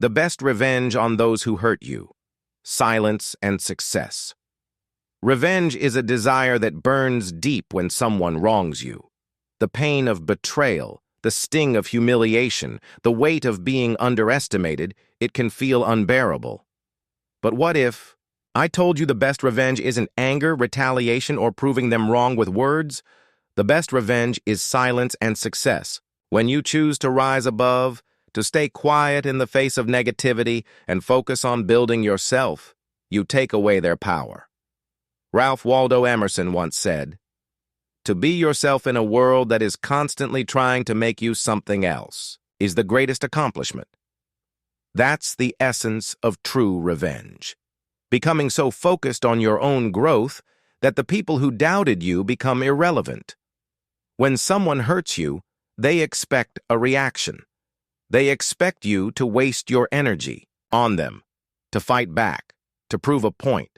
The best revenge on those who hurt you. Silence and success. Revenge is a desire that burns deep when someone wrongs you. The pain of betrayal, the sting of humiliation, the weight of being underestimated, it can feel unbearable. But what if I told you the best revenge isn't anger, retaliation, or proving them wrong with words? The best revenge is silence and success. When you choose to rise above, to stay quiet in the face of negativity and focus on building yourself, you take away their power. Waldo Emerson once said, "To be yourself in a world that is constantly trying to make you something else is the greatest accomplishment." That's the essence of true revenge. Becoming so focused on your own growth that the people who doubted you become irrelevant. When someone hurts you, they expect a reaction. They expect you to waste your energy on them, to fight back, to prove a point.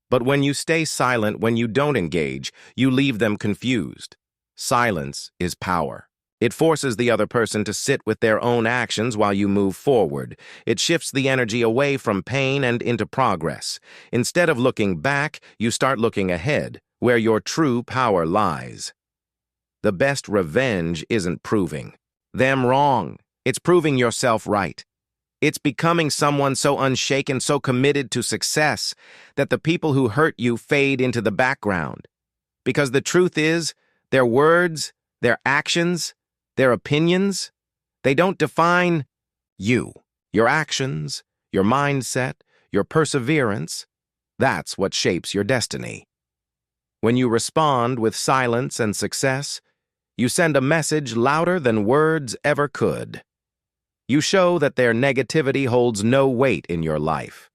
But when you stay silent, when you don't engage, you leave them confused. Silence is power. It forces the other person to sit with their own actions while you move forward. It shifts the energy away from pain and into progress. Instead of looking back, you start looking ahead, where your true power lies. The best revenge isn't proving them wrong. It's proving yourself right. It's becoming someone so unshaken, so committed to success, that the people who hurt you fade into the background. Because the truth is, their words, their actions, their opinions, they don't define you. Your actions, your mindset, your perseverance, that's what shapes your destiny. When you respond with silence and success, you send a message louder than words ever could. You show that their negativity holds no weight in your life.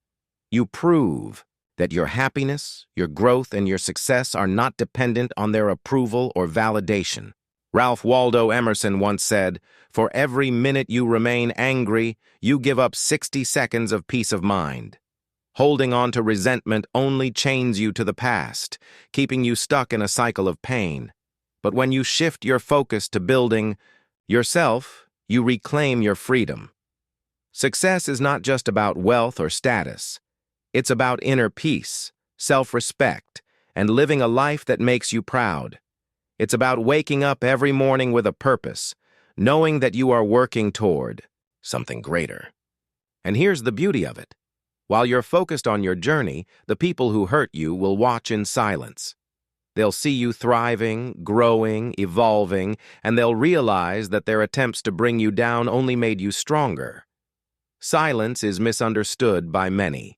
You prove that your happiness, your growth, and your success are not dependent on their approval or validation. Waldo Emerson once said, "For every minute you remain angry, you give up 60 seconds of peace of mind." Holding on to resentment only chains you to the past, keeping you stuck in a cycle of pain. But when you shift your focus to building yourself, you reclaim your freedom. Success is not just about wealth or status. It's about inner peace, self-respect, and living a life that makes you proud. It's about waking up every morning with a purpose, knowing that you are working toward something greater. And here's the beauty of it. While you're focused on your journey, the people who hurt you will watch in silence. They'll see you thriving, growing, evolving, and they'll realize that their attempts to bring you down only made you stronger. Silence is misunderstood by many.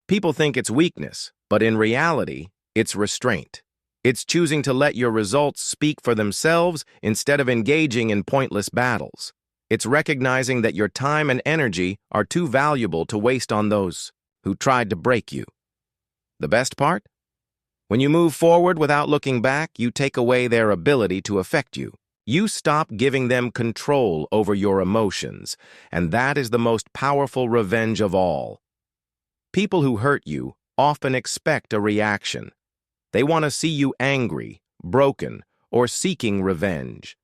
People think it's weakness, but in reality, it's restraint. It's choosing to let your results speak for themselves instead of engaging in pointless battles. It's recognizing that your time and energy are too valuable to waste on those who tried to break you. The best part? When you move forward without looking back, you take away their ability to affect you. You stop giving them control over your emotions, and that is the most powerful revenge of all. People who hurt you often expect a reaction. They want to see you angry, broken, or seeking revenge.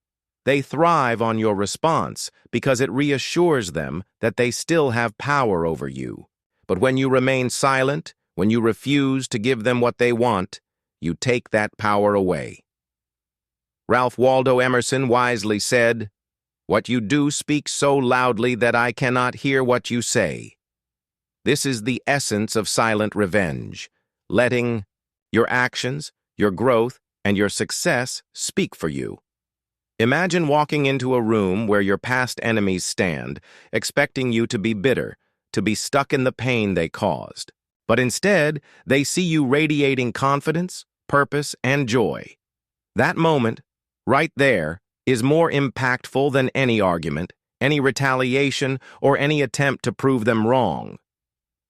They thrive on your response because it reassures them that they still have power over you. But when you remain silent, when you refuse to give them what they want, you take that power away. Waldo Emerson wisely said, "What you do speaks so loudly that I cannot hear what you say." This is the essence of silent revenge, letting your actions, your growth, and your success speak for you. Imagine walking into a room where your past enemies stand, expecting you to be bitter, to be stuck in the pain they caused. But instead, they see you radiating confidence, purpose, and joy. That moment, right there, is more impactful than any argument, any retaliation, or any attempt to prove them wrong.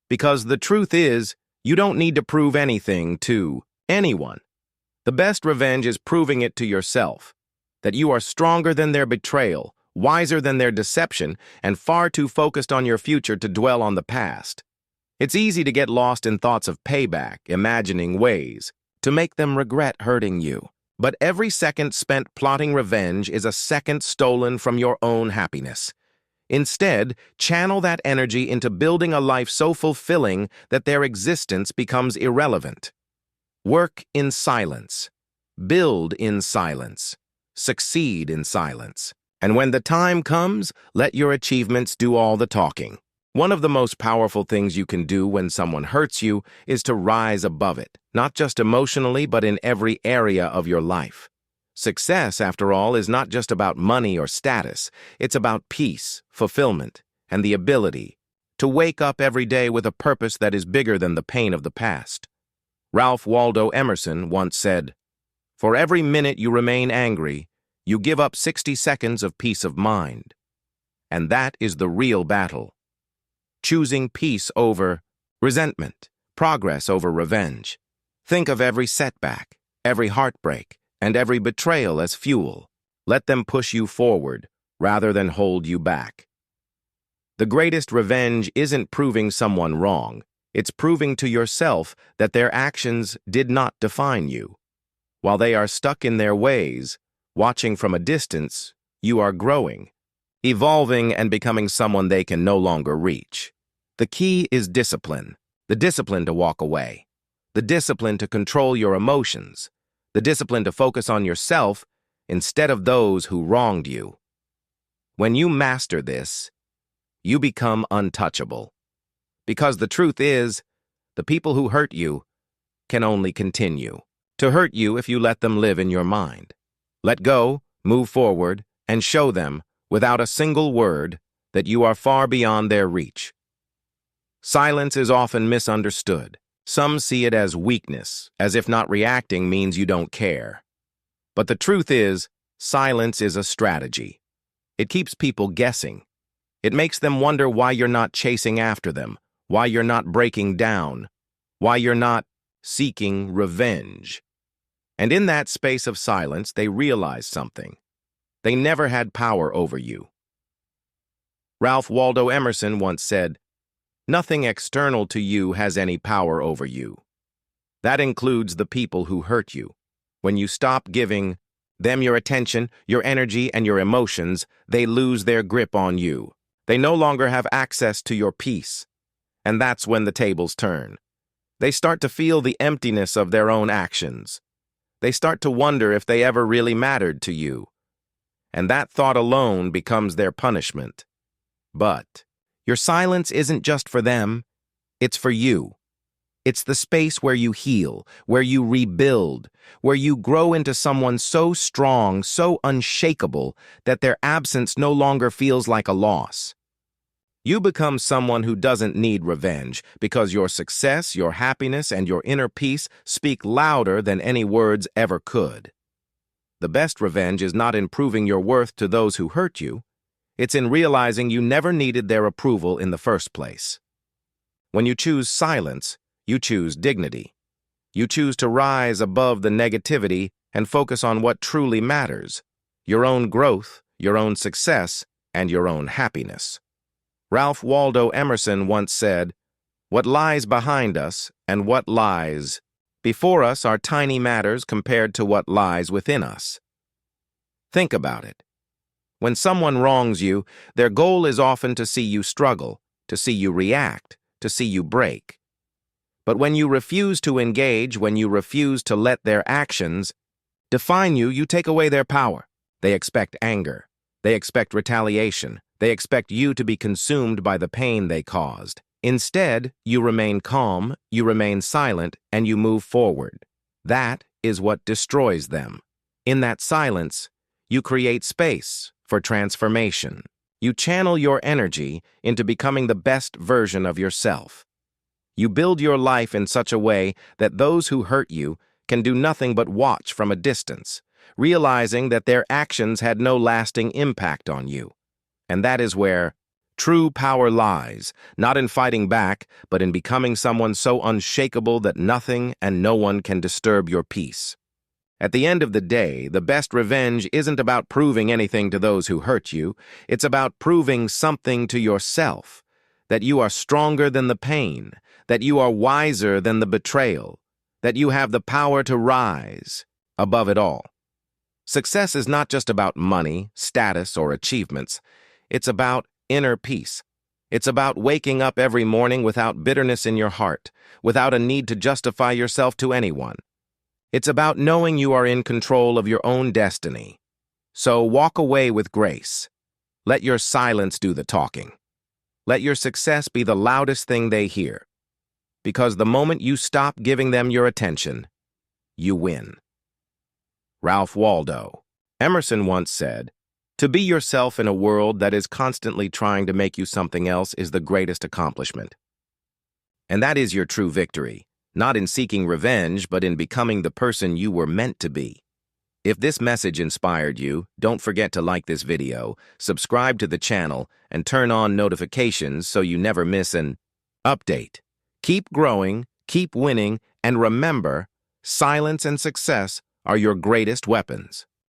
Because the truth is, you don't need to prove anything to anyone. The best revenge is proving it to yourself, that you are stronger than their betrayal, wiser than their deception, and far too focused on your future to dwell on the past. It's easy to get lost in thoughts of payback, imagining ways to make them regret hurting you. But every second spent plotting revenge is a second stolen from your own happiness. Instead, channel that energy into building a life so fulfilling that their existence becomes irrelevant. Work in silence. Build in silence. Succeed in silence. And when the time comes, let your achievements do all the talking. One of the most powerful things you can do when someone hurts you is to rise above it, not just emotionally, but in every area of your life. Success, after all, is not just about money or status. It's about peace, fulfillment, and the ability to wake up every day with a purpose that is bigger than the pain of the past. Ralph Waldo Emerson once said, "For every minute you remain angry, you give up 60 seconds of peace of mind." And that is the real battle. Choosing peace over resentment, progress over revenge. Think of every setback, every heartbreak, and every betrayal as fuel. Let them push you forward rather than hold you back. The greatest revenge isn't proving someone wrong. It's proving to yourself that their actions did not define you. While they are stuck in their ways, watching from a distance, you are growing, evolving, and becoming someone they can no longer reach. The key is discipline. The discipline to walk away. The discipline to control your emotions. The discipline to focus on yourself instead of those who wronged you. When you master this, you become untouchable. Because the truth is, the people who hurt you can only continue to hurt you if you let them live in your mind. Let go, move forward, and show them, without a single word, that you are far beyond their reach. Silence is often misunderstood. Some see it as weakness, as if not reacting means you don't care. But the truth is, silence is a strategy. It keeps people guessing. It makes them wonder why you're not chasing after them, why you're not breaking down, why you're not seeking revenge. And in that space of silence, they realize something. They never had power over you. Ralph Waldo Emerson once said, "Nothing external to you has any power over you." That includes the people who hurt you. When you stop giving them your attention, your energy, and your emotions, they lose their grip on you. They no longer have access to your peace. And that's when the tables turn. They start to feel the emptiness of their own actions. They start to wonder if they ever really mattered to you. And that thought alone becomes their punishment. But your silence isn't just for them, it's for you. It's the space where you heal, where you rebuild, where you grow into someone so strong, so unshakable, that their absence no longer feels like a loss. You become someone who doesn't need revenge because your success, your happiness, and your inner peace speak louder than any words ever could. The best revenge is not in proving your worth to those who hurt you. It's in realizing you never needed their approval in the first place. When you choose silence, you choose dignity. You choose to rise above the negativity and focus on what truly matters: your own growth, your own success, and your own happiness. Ralph Waldo Emerson once said, "What lies behind us and what lies before us are tiny matters compared to what lies within us." Think about it. When someone wrongs you, their goal is often to see you struggle, to see you react, to see you break. But when you refuse to engage, when you refuse to let their actions define you, you take away their power. They expect anger. They expect retaliation. They expect you to be consumed by the pain they caused. Instead, you remain calm, you remain silent, and you move forward. That is what destroys them. In that silence, you create space for transformation. You channel your energy into becoming the best version of yourself. You build your life in such a way that those who hurt you can do nothing but watch from a distance, realizing that their actions had no lasting impact on you. And that is where true power lies, not in fighting back, but in becoming someone so unshakable that nothing and no one can disturb your peace. At the end of the day, the best revenge isn't about proving anything to those who hurt you. It's about proving something to yourself, that you are stronger than the pain, that you are wiser than the betrayal, that you have the power to rise above it all. Success is not just about money, status, or achievements. It's about inner peace. It's about waking up every morning without bitterness in your heart, without a need to justify yourself to anyone. It's about knowing you are in control of your own destiny. So walk away with grace. Let your silence do the talking. Let your success be the loudest thing they hear. Because the moment you stop giving them your attention, you win. Ralph Waldo Emerson once said, "To be yourself in a world that is constantly trying to make you something else is the greatest accomplishment." And that is your true victory, not in seeking revenge, but in becoming the person you were meant to be. If this message inspired you, don't forget to like this video, subscribe to the channel, and turn on notifications so you never miss an update. Keep growing, keep winning, and remember, silence and success are your greatest weapons.